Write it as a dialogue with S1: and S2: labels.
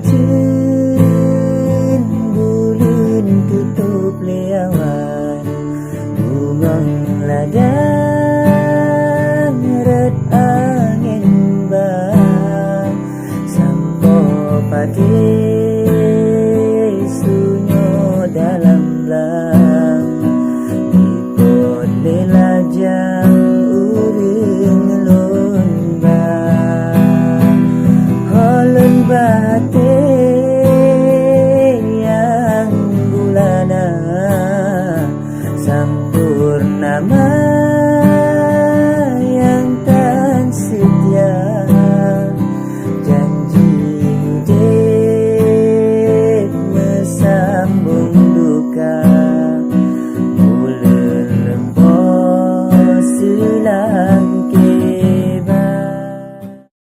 S1: cin bulan tutup leawan bungong ladang red angin bang sampo pati sunyo dalam lang ikut lelajang uring lomba holon batu